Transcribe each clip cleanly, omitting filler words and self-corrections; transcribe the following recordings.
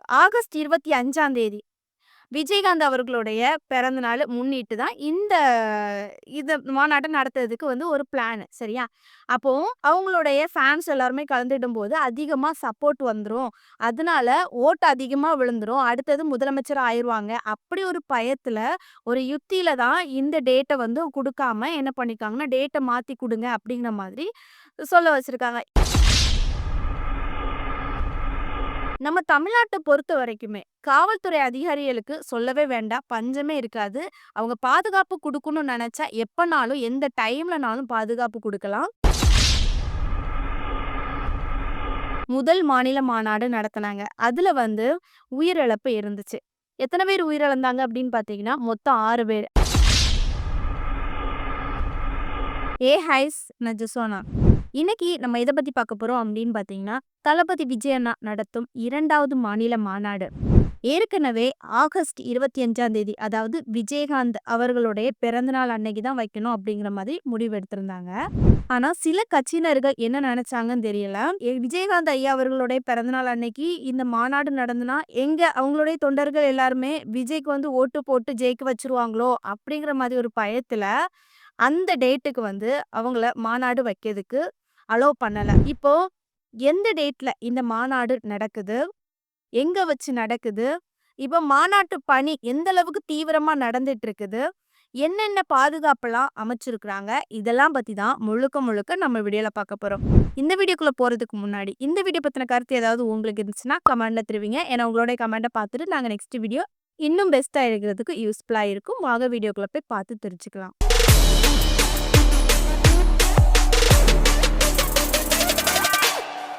August 25ஆம் தேதி விஜயகாந்த் அவர்களுடைய பிறந்த நாள் முன்னிட்டு தான் இந்த மாநாட்டை நடத்துறதுக்கு வந்து ஒரு பிளான் சரியா. அப்போ அவங்களுடைய ஃபேன்ஸ் எல்லாருமே கலந்துடும் போது அதிகமா சப்போர்ட் வந்துரும், அதனால ஓட்டு அதிகமா விழுந்துரும், அடுத்தது முதலமைச்சர் ஆயிருவாங்க அப்படி ஒரு பயத்துல ஒரு யுத்தியில தான் இந்த டேட்டை வந்து கொடுக்காம என்ன பண்ணிருக்காங்கன்னா டேட்டை மாத்தி கொடுங்க அப்படிங்கிற மாதிரி சொல்ல வச்சிருக்காங்க. நம்ம தமிழ்நாட்டை பொறுத்த வரைக்குமே காவல்துறை அதிகாரிகளுக்கு சொல்லவே வேண்டாம், பஞ்சமே இருக்காது. அவங்க பாதுகாப்பு கொடுக்கணும்னு நினைச்சா எப்பனாலும் எந்த டைம்லனாலும் பாதுகாப்பு கொடுக்கலாம். முதல் மாநில மாநாடு நடத்தினாங்க, அதுல வந்து உயிரிழப்பு இருந்துச்சு. எத்தனை பேர் உயிரிழந்தாங்க அப்படின்னு பாத்தீங்கன்னா மொத்தம் 6 பேர். ஹைஸ் நஜசோனா. இன்னைக்கு நம்ம எதை பத்தி பார்க்க போறோம் அப்படின்னு பாத்தீங்கன்னா தளபதி விஜய் அண்ணா நடத்தும் 2வது மாநில மாநாடு. ஏற்கனவே ஆகஸ்ட் 25ஆம் தேதி அதாவது விஜயகாந்த் அவர்களுடைய பிறந்தநாள் அன்னைக்கு தான் வைக்கணும் அப்படிங்கிற மாதிரி முடிவெடுத்திருந்தாங்க. ஆனா சில கட்சியினர்கள் என்ன நினைச்சாங்கன்னு தெரியல, விஜயகாந்த் ஐயா அவர்களுடைய பிறந்தநாள் அன்னைக்கு இந்த மாநாடு நடந்துனா எங்க அவங்களுடைய தொண்டர்கள் எல்லாருமே விஜய்க்கு வந்து ஓட்டு போட்டு ஜெயிக்க வச்சிருவாங்களோ அப்படிங்கிற மாதிரி ஒரு பயத்துல அந்த டேட்டுக்கு வந்து அவங்கள மாநாடு வைக்கிறதுக்கு அலோவ் பண்ணல. இப்போ எந்த டேட்ல இந்த மாநாடு நடக்குது, எங்க வச்சு நடக்குது, இப்போ மாநாட்டு பணி எந்த அளவுக்கு தீவிரமா நடந்துட்டு இருக்குது, என்னென்ன பாதுகாப்பெல்லாம் அமைச்சிருக்கிறாங்க, இதெல்லாம் பத்தி தான் முழுக்க முழுக்க நம்ம வீடியோல பார்க்க போறோம். இந்த வீடியோக்குள்ள போறதுக்கு முன்னாடி இந்த வீடியோ பத்தின கருத்து ஏதாவது உங்களுக்கு இருந்துச்சுன்னா கமெண்ட்ல தெரிவிங்க. ஏன்னா உங்களுடைய கமெண்ட்டை பார்த்துட்டு நாங்கள் நெக்ஸ்ட் வீடியோ இன்னும் பெஸ்டா இருக்கிறதுக்கு யூஸ்ஃபுல்லா இருக்கும். வாங்க வீடியோக்குள்ள போய் பார்த்து தெரிஞ்சுக்கலாம்.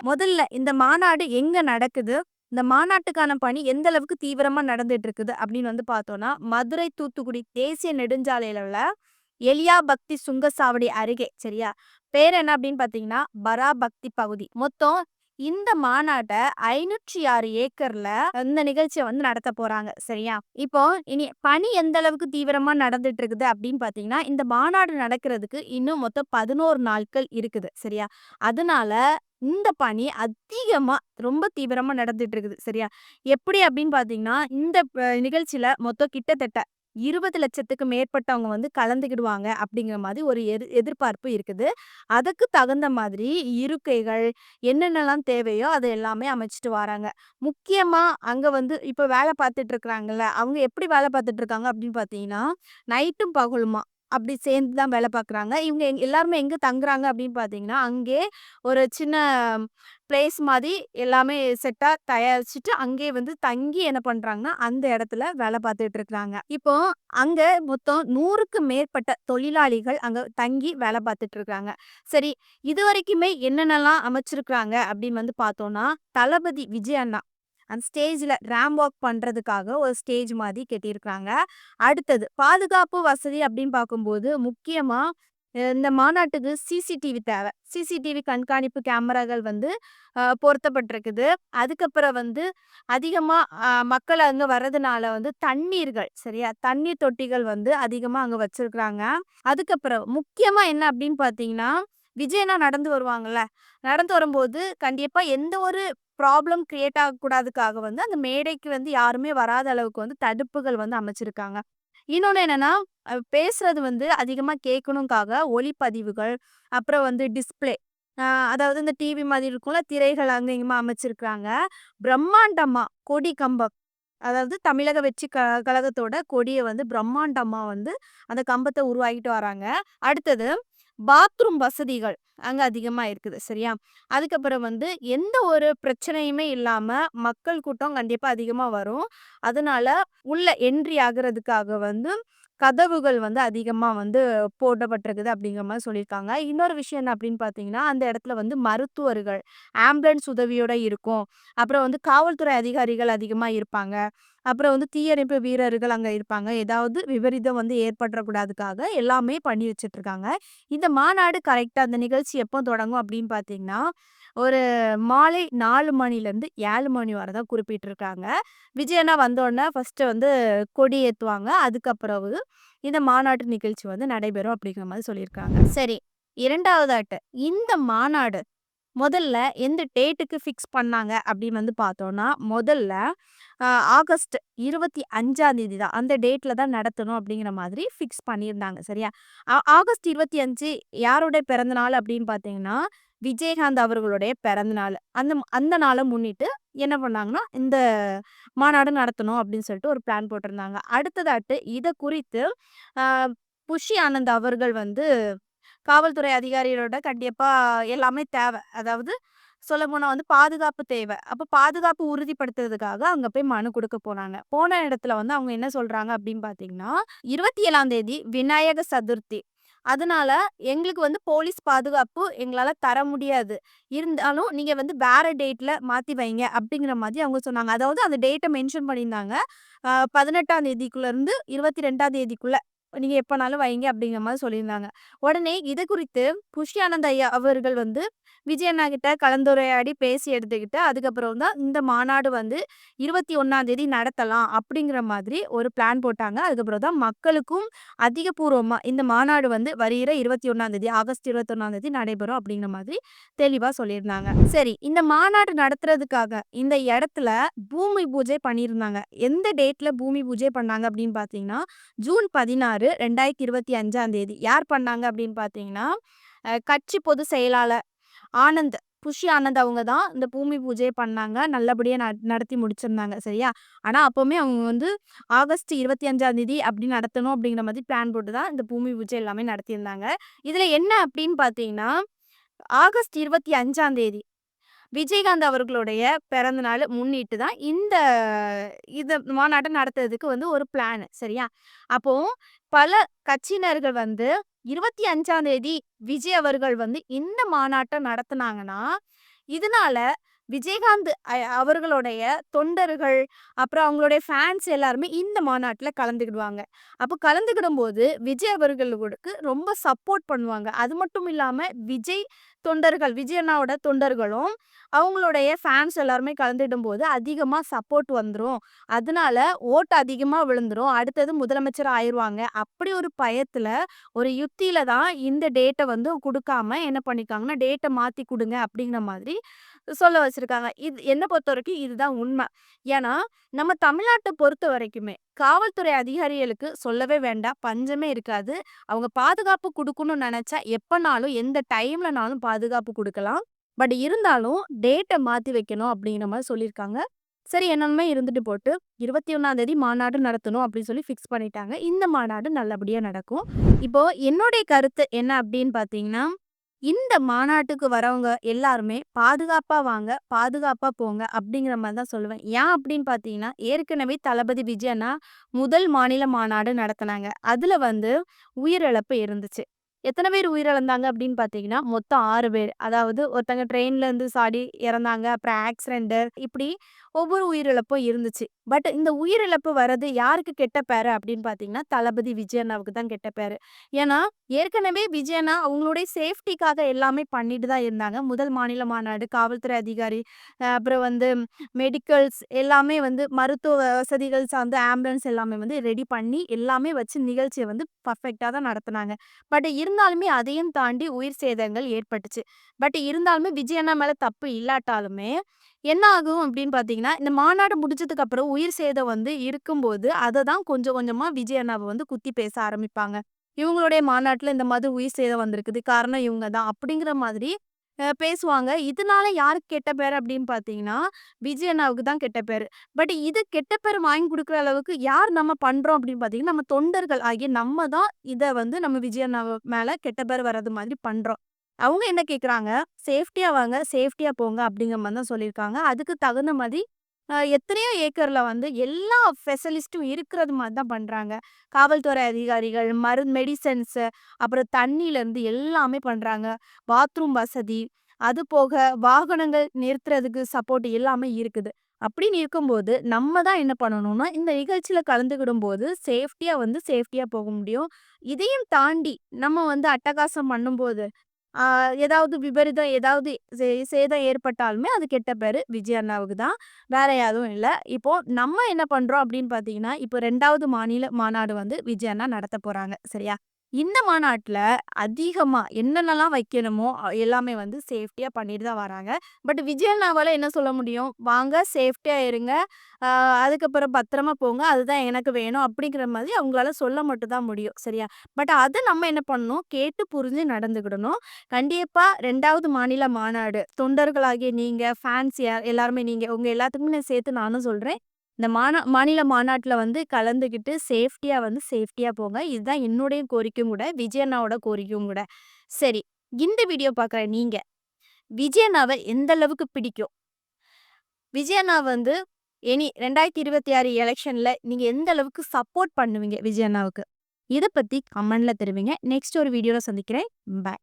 முதல்ல இந்த மாநாடு எங்க நடக்குது, இந்த மாநாட்டுக்கான பணி எந்த அளவுக்கு தீவிரமா நடந்துட்டு இருக்குது அப்படின்னு வந்து பார்த்தோம்னா மதுரை தூத்துக்குடி தேசிய நெடுஞ்சாலையில உள்ள எலியா பக்தி சுங்கசாவடி அருகே சரியா. பேர் என்ன அப்படின்னு பாத்தீங்கன்னா பராபக்தி பகுதி. மொத்தம் இந்த மாநாட்டை 506 ஏக்கர்ல இந்த நிகழ்ச்சியை வந்து நடத்த போறாங்க சரியா. இப்போ இனி பணி எந்த அளவுக்கு தீவிரமா நடந்துட்டு இருக்குது அப்படின்னு பாத்தீங்கன்னா இந்த மாநாடு நடக்கிறதுக்கு இன்னும் மொத்தம் 11 நாட்கள் இருக்குது சரியா. அதனால இந்த பணி அதிகமா ரொம்ப தீவிரமா நடந்துட்டு இருக்குது சரியா. எப்படி அப்படின்னு பாத்தீங்கன்னா இந்த நிகழ்ச்சியில மொத்தம் கிட்டத்தட்ட 20 லட்சத்துக்கு மேற்பட்டவங்க வந்து கலந்துக்கிடுவாங்க அப்படிங்கிற மாதிரி ஒரு எதிர்பார்ப்பு இருக்குது. அதுக்கு தகுந்த மாதிரி இருக்கைகள் என்னென்னலாம் தேவையோ அதை எல்லாமே அமைச்சிட்டு வராங்க. முக்கியமா அங்க வந்து இப்ப வேலை பார்த்துட்டு இருக்கிறாங்கல்ல, அவங்க எப்படி வேலை பார்த்துட்டு இருக்காங்க அப்படின்னு பாத்தீங்கன்னா நைட்டும் பகலுமா அப்படி சேர்ந்து தான் வேலை பார்க்குறாங்க. இவங்க எல்லாருமே எங்க தங்குறாங்க அப்படின்னு பார்த்தீங்கன்னா, அங்கே ஒரு சின்ன பிளேஸ் மாதிரி எல்லாமே செட்டா தயாரிச்சுட்டு அங்கேயே வந்து தங்கி என்ன பண்றாங்கன்னா, அந்த இடத்துல வேலை பார்த்துட்டு இருக்காங்க. இப்போ அங்க மொத்தம் 100க்கு மேற்பட்ட தொழிலாளிகள் அங்க தங்கி வேலை பார்த்துட்டு இருக்காங்க. சரி, இதுவரைக்குமே என்னென்னலாம் அமைச்சிருக்கிறாங்க அப்படின்னு வந்து பார்த்தோம்னா, தளபதி விஜய் அண்ணா அந்த ஸ்டேஜ்ல ரேம்ப் வாக் பண்றதுக்காக ஒரு ஸ்டேஜ் மாதிரி கட்டியிருக்காங்க. அடுத்தது பாதுகாப்பு வசதி அப்படின்னு பார்க்கும்போது முக்கியமா இந்த மாநாட்டுக்கு சிசிடிவி தேவை. சிசிடிவி கண்காணிப்பு கேமராக்கள் வந்து பொருத்தப்பட்டிருக்குது. அதுக்கப்புறம் வந்து அதிகமா மக்கள் அங்க வர்றதுனால வந்து தண்ணீர்கள் சரியா, தண்ணீர் தொட்டிகள் வந்து அதிகமா அங்க வச்சிருக்கிறாங்க. அதுக்கப்புறம் முக்கியமா என்ன அப்படின்னு பார்த்தீங்கன்னா விஜயனா நடந்து வருவாங்கல்ல, நடந்து வரும்போது கண்டிப்பா எந்த ஒரு ப்ராப்ளம் கிரியேட் ஆகக்கூடாதுக்காக வந்து அந்த மேடைக்கு வந்து யாருமே வராத அளவுக்கு வந்து தடுப்புகள் வந்து அமைச்சிருக்காங்க. இன்னொன்னு என்னன்னா பேசுறது வந்து அதிகமா கேட்கணும்காக ஒளிப்பதிவுகள், அப்புறம் வந்து டிஸ்ப்ளே அதாவது இந்த டிவி மாதிரி இருக்கும்ல, திரைகள் அங்க இங்கமா அமைச்சிருக்காங்க. பிரம்மாண்டமா கொடி கம்பம், அதாவது தமிழக வெற்றி கழகத்தோட கொடியை வந்து பிரம்மாண்டமா வந்து அந்த கம்பத்தை உருவாக்கிட்டு வராங்க. அடுத்தது பாத்ரூம் வசதிகள் அங்க அதிகமா இருக்குது சரியா. அதுக்கப்புறம் வந்து எந்த ஒரு பிரச்சனையுமே இல்லாம மக்கள் கூட்டம் கண்டிப்பா அதிகமா வரும். அதனால உள்ள என்ட்ரி ஆகுறதுக்காக வந்து கதவுகள் வந்து அதிகமா வந்து போடப்பட்டிருக்குது அப்படிங்கிற மாதிரி சொல்லியிருக்காங்க. இன்னொரு விஷயம் என்ன அப்படின்னு பார்த்தீங்கன்னா அந்த இடத்துல வந்து மருத்துவர்கள் ஆம்புலன்ஸ் உதவியோட இருக்கும். அப்புறம் வந்து காவல்துறை அதிகாரிகள் அதிகமா இருப்பாங்க. அப்புறம் வந்து தீயணைப்பு வீரர்கள் அங்க இருப்பாங்க. ஏதாவது விபரீதம் வந்து ஏற்படக்கூடாதுக்காக எல்லாமே பண்ணி வச்சுட்டு இருக்காங்க. இந்த மாநாடு கரெக்டா அந்த நிகழ்ச்சி எப்போ தொடங்கும் அப்படின்னு பார்த்தீங்கன்னா ஒரு மாலை 4 மணிலேருந்து 7 மணி வரை தான் குறிப்பிட்டிருக்காங்க. விஜயண்ணா வந்தோடனே ஃபர்ஸ்ட்டு வந்து கொடி ஏத்துவாங்க. அதுக்கப்புறம் இந்த மாநாட்டு நிகழ்ச்சி வந்து நடைபெறும் அப்படிங்கிற மாதிரி சொல்லியிருக்காங்க. சரி, 2வதாட்டு இந்த மாநாடு முதல்ல எந்த டேட்டுக்கு ஃபிக்ஸ் பண்ணாங்க அப்படின்னு வந்து பார்த்தோம்னா, முதல்ல அ ஆகஸ்ட் 25ஆம் தேதி தான். அந்த டேட்ல தான் நடத்தணும் அப்படிங்கிற மாதிரி ஃபிக்ஸ் பண்ணியிருந்தாங்க. சரியா? ஆகஸ்ட் 25 யாருடைய பிறந்த நாள் அப்படின்னு பார்த்தீங்கன்னா, விஜயகாந்த் அவர்களுடைய பிறந்த நாள். அந்த நாள முன்னிட்டு என்ன பண்ணாங்கன்னா, இந்த மாநாடு நடத்தணும் அப்படின்னு சொல்லிட்டு ஒரு பிளான் போட்டிருந்தாங்க. அடுத்ததாட்டு இத குறித்து அ புஷி ஆனந்த் அவர்கள் வந்து காவல்துறை அதிகாரிகளோட கண்டிப்பா எல்லாமே தேவை. அதாவது சொல்லப்போனா வந்து பாதுகாப்பு தேவை. அப்ப பாதுகாப்பு உறுதிப்படுத்துறதுக்காக அங்க போய் மனு குடுக்க போனாங்க. போன இடத்துல வந்து அவங்க என்ன சொல்றாங்க அப்படின்னு பார்த்தீங்கன்னா, 27ஆம் தேதி விநாயக சதுர்த்தி. அதனால எங்களுக்கு வந்து போலீஸ் பாதுகாப்பு எங்களால தர முடியாது. இருந்தாலும் நீங்க வந்து வேற டேட்ல மாத்தி வைங்க அப்படிங்கிற மாதிரி அவங்க சொன்னாங்க. அதாவது அந்த டேட்ட மென்ஷன் பண்ணியிருந்தாங்க. 18ஆம் தேதிக்குள்ள இருந்து 22ஆம் தேதிக்குள்ள நீங்க எப்பனாலும் வைங்க அப்படிங்கிற மாரி சொல்லியிருந்தாங்க. உடனே இது குறித்து புஷி ஆனந்த் ஐயா அவர்கள் வந்து விஜய் அண்ணா கிட்ட கலந்துரையாடி பேசி எடுத்துக்கிட்டு, அதுக்கப்புறம் தான் இந்த மாநாடு வந்து 21ஆம் தேதி நடத்தலாம் அப்படிங்கிற மாதிரி ஒரு பிளான் போட்டாங்க. அதுக்கப்புறம் தான் மக்களுக்கும் அதிகபூர்வமா இந்த மாநாடு வந்து வருகிற 21ஆம் தேதி ஆகஸ்ட் 21ஆம் தேதி நடைபெறும் அப்படிங்கிற மாதிரி தெளிவா சொல்லியிருந்தாங்க. சரி, இந்த மாநாடு நடத்துறதுக்காக இந்த இடத்துல பூமி பூஜை பண்ணியிருந்தாங்க. எந்த டேட்ல பூமி பூஜை பண்ணாங்க அப்படின்னு பார்த்தீங்கன்னா, ஜூன் 16, 2025ஆம் தேதி. யார் பண்ணாங்க அப்படின்னு பார்த்தீங்கன்னா, கட்சி பொதுச் செயலாளர் ஆனந்த், புஷி ஆனந்த் அவங்க தான் இந்த பூமி பூஜைய பண்ணாங்க. நல்லபடியா நடத்தி முடிச்சிருந்தாங்க. சரியா? ஆனா அப்பவுமே அவங்க வந்து ஆகஸ்ட் 25ஆம் தேதி அப்படி நடத்தணும் அப்படிங்கிற மாதிரி பிளான் போட்டு தான் இந்த பூமி பூஜை எல்லாமே நடத்தியிருந்தாங்க. இதுல என்ன அப்படின்னு பார்த்தீங்கன்னா, ஆகஸ்ட் 25ஆம் தேதி விஜயகாந்த் அவர்களுடைய பிறந்த நாள் முன்னிட்டு தான் இந்த மாநாட்ட நடத்துறதுக்கு வந்து ஒரு பிளான். சரியா? அப்போ பல கட்சியினர்கள் வந்து 25ஆம் தேதி விஜய் அவர்கள் வந்து இந்த மாநாட்ட நடத்துனாங்கன்னா, இதனால விஜயகாந்த் அவர்களுடைய தொண்டர்கள், அப்புறம் அவங்களுடைய ஃபேன்ஸ் எல்லாருமே இந்த மாநாட்டுல கலந்துக்கிடுவாங்க. அப்போ கலந்துக்கிடும்போது விஜய் அவர்களுக்கு ரொம்ப சப்போர்ட் பண்ணுவாங்க. அது மட்டும் இல்லாம விஜய் அண்ணாவோட தொண்டர்களும், அவங்களுடைய ஃபேன்ஸ் எல்லாருமே கலந்துடும்போது அதிகமா சப்போர்ட் வந்துரும். அதனால ஓட்டு அதிகமா விழுந்துரும். அடுத்தது முதலமைச்சர் ஆயிருவாங்க. அப்படி ஒரு பயத்துல, ஒரு யுக்தியில தான் இந்த டேட்ட வந்து குடுக்காம என்ன பண்ணியிருக்காங்கன்னா, டேட்ட மாத்தி குடுங்க அப்படிங்கிற மாதிரி சொல்ல வச்சிருக்காங்க. இது என்ன பொறுத்தவரைக்கும் இதுதான் உண்ம. ஏன்னா, நம்ம தமிழ்நாட்ட பொறுத்தவரைக்குமே காவல்துறை அதிகாரிகளுக்கு சொல்லவே வேண்டாம். பஞ்சமே இருக்காது. அவங்க பாதுகாப்பு குடுக்கணும்னு நெனச்சா, எப்பனாலும் எந்த டைம்லனாலும் பாதுகாப்பு குடுக்கலாம். பட் இருந்தாலும் டேட்ட மாத்தி வைக்கணும் அப்படிங்கிற மாரி சொல்லியிருக்காங்க. சரி, என்னமே இருந்துட்டு போட்டு 21ஆம் தேதி மாநாடு நடத்தணும் அப்படின்னு சொல்லி ஃபிக்ஸ் பண்ணிட்டாங்க. இந்த மாநாடு நல்லபடியா நடக்கும். இப்போ என்னுடைய கருத்து என்ன அப்படின்னு பார்த்தீங்கன்னா, இந்த மாநாட்டுக்கு வரவங்க எல்லாருமே பாதுகாப்பா வாங்க, பாதுகாப்பா போங்க அப்படிங்கிற மாரி தான் சொல்லுவேன். ஏன் அப்படின்னு பார்த்தீங்கன்னா, ஏற்கனவே தளபதி விஜய் அண்ணா முதல் மாநில மாநாடு நடத்துனாங்க. அதுல வந்து உயிரிழப்பு இருந்துச்சு. எத்தன பேர் உயிரிழந்தாங்க அப்படின்னு பார்த்தீங்கன்னா, மொத்தம் 6 பேர். அதாவது ஒருத்தங்க ட்ரெயின்லேருந்து சாடி இறந்தாங்க. அப்புறம் ஆக்சிடென்ட் இப்படி ஒவ்வொரு உயிரிழப்பும் இருந்துச்சு. பட் இந்த உயிரிழப்பு வர்றது யாருக்கு கெட்ட பேரு அப்படின்னு பார்த்தீங்கன்னா, தளபதி விஜய் அண்ணாவுக்கு தான் கெட்ட பேரு. ஏன்னா, ஏற்கனவே விஜய் அண்ணா அவங்களுடைய சேஃப்டிக்காக எல்லாமே பண்ணிட்டு தான் இருந்தாங்க. முதல் மாநில மாநாடு, காவல்துறை அதிகாரி, அப்புறம் வந்து மெடிக்கல்ஸ் எல்லாமே வந்து மருத்துவ வசதிகள் சார்ந்த ஆம்புலன்ஸ் எல்லாமே வந்து ரெடி பண்ணி எல்லாமே வச்சு நிகழ்ச்சிய வந்து பர்ஃபெக்ட்டா தான் நடத்துனாங்க. பட் இருந்தாலுமே அதையும் தாண்டி உயிர் சேதங்கள் ஏற்பட்டுச்சு. பட் இருந்தாலுமே விஜய் அண்ணா மேல தப்பு இல்லாட்டாலுமே, என்ன ஆகும் அப்படின்னு பார்த்தீங்கன்னா, இந்த மாநாடு முடிஞ்சதுக்கு அப்புறம் உயிர் சேதம் வந்து இருக்கும்போது, அத தான் கொஞ்சம் கொஞ்சமா விஜய் அண்ணாவ வந்து குத்தி பேச ஆரம்பிப்பாங்க. இவங்களுடைய மாநாட்டுல இந்த மாதிரி உயிர் சேதம் வந்திருக்குது. காரணம் இவங்க தான். அப்படிங்கிற மாதிரி பேசுவாங்க. இதனால யாருக்கு கெட்ட பேரு அப்படின்னு பார்த்தீங்கன்னா, விஜய் அண்ணாவுக்கு தான் கெட்ட பேரு. பட் இது கெட்ட பேரு வாங்கி குடுக்குற அளவுக்கு யார் நம்ம பண்றோம் அப்படின்னு பார்த்தீங்கன்னா, நம்ம தொண்டர்கள் ஆகிய நம்ம தான் இத வந்து நம்ம விஜய் அண்ணா மேல கெட்ட பேர் வர்றது மாதிரி பண்றோம். அவங்க என்ன கேட்குறாங்க, சேஃப்டியா வாங்க, சேஃப்டியா போங்க அப்படிங்கிற மாரி தான் சொல்லியிருக்காங்க. அதுக்கு தகுந்த மாதிரி எத்தனையோ ஏக்கர்ல வந்து எல்லா ஸ்பெஷலிஸ்ட்டும் இருக்கிறது மாரி தான் பண்றாங்க. காவல்துறை அதிகாரிகள், மெடிசின்ஸ், அப்புறம் தண்ணீலருந்து எல்லாமே பண்றாங்க. பாத்ரூம் வசதி, அது போக வாகனங்கள் நிறுத்துறதுக்கு சப்போர்ட் எல்லாமே இருக்குது. அப்படின்னு இருக்கும்போது, நம்ம தான் என்ன பண்ணணும்னா, இந்த நிகழ்ச்சியில கலந்துக்கிடும்போது சேஃப்டியா போக முடியும். இதையும் தாண்டி நம்ம வந்து அட்டகாசம் பண்ணும்போது, ஆ ஏதாவது விபரீதம் ஏதாவது சேதம் ஏற்பட்டாலுமே அது கெட்ட பேரு விஜய் அண்ணாவுக்கு தான். வேற யாரும் இல்ல. இப்போ நம்ம என்ன பண்றோம் அப்படின்னு பார்த்தீங்கன்னா, இப்போ 2வது மாநில மாநாடு வந்து விஜய் அண்ணா நடத்தப் போறாங்க. சரியா? இந்த மாநாட்டுல அதிகமா என்னென்னலாம் வைக்கணுமோ எல்லாமே வந்து சேஃப்டியா பண்ணிட்டு தான் வராங்க. பட் விஜய் அண்ணாவால என்ன சொல்ல முடியும்? "வாங்க சேஃப்டியா இருங்க. அ அதுக்கப்புறம் பத்திரமா போங்க. அதுதான் எனக்கு வேணும்." அப்படிங்கிற மாதிரி அவங்களால சொல்ல மட்டும் தான் முடியும். சரியா? பட் அத நம்ம என்ன பண்ணணும்? கேட்டு புரிஞ்சு நடந்துக்கிடணும். கண்டிப்பா 2வது மாநில மாநாடு தொண்டர்களாகிய நீங்க, ஃபேன்ஸ் எல்லாருமே நீங்க உங்க எல்லாத்துக்குமே சேர்த்து நானும் சொல்றேன். இந்த மாநில மாநாட்டுல வந்து கலந்துக்கிட்டு சேஃப்டியா போங்க. இதுதான் என்னுடைய கோரிக்கையும் கூட. விஜய் அண்ணாவோட கோரிக்கையும் கூட. சரி, இந்த வீடியோ பார்க்குற நீங்க, விஜய் அண்ணாவ எந்த அளவுக்கு பிடிக்கும்? விஜய் அண்ணா வந்து 2026 எலக்ஷன்ல நீங்க எந்த அளவுக்கு சப்போர்ட் பண்ணுவீங்க விஜய் அண்ணாவுக்கு? இத பத்தி கமெண்ட்ல தெரிவிங்க. நெக்ஸ்ட் ஒரு வீடியோல சந்திக்கிறேன். பாய்.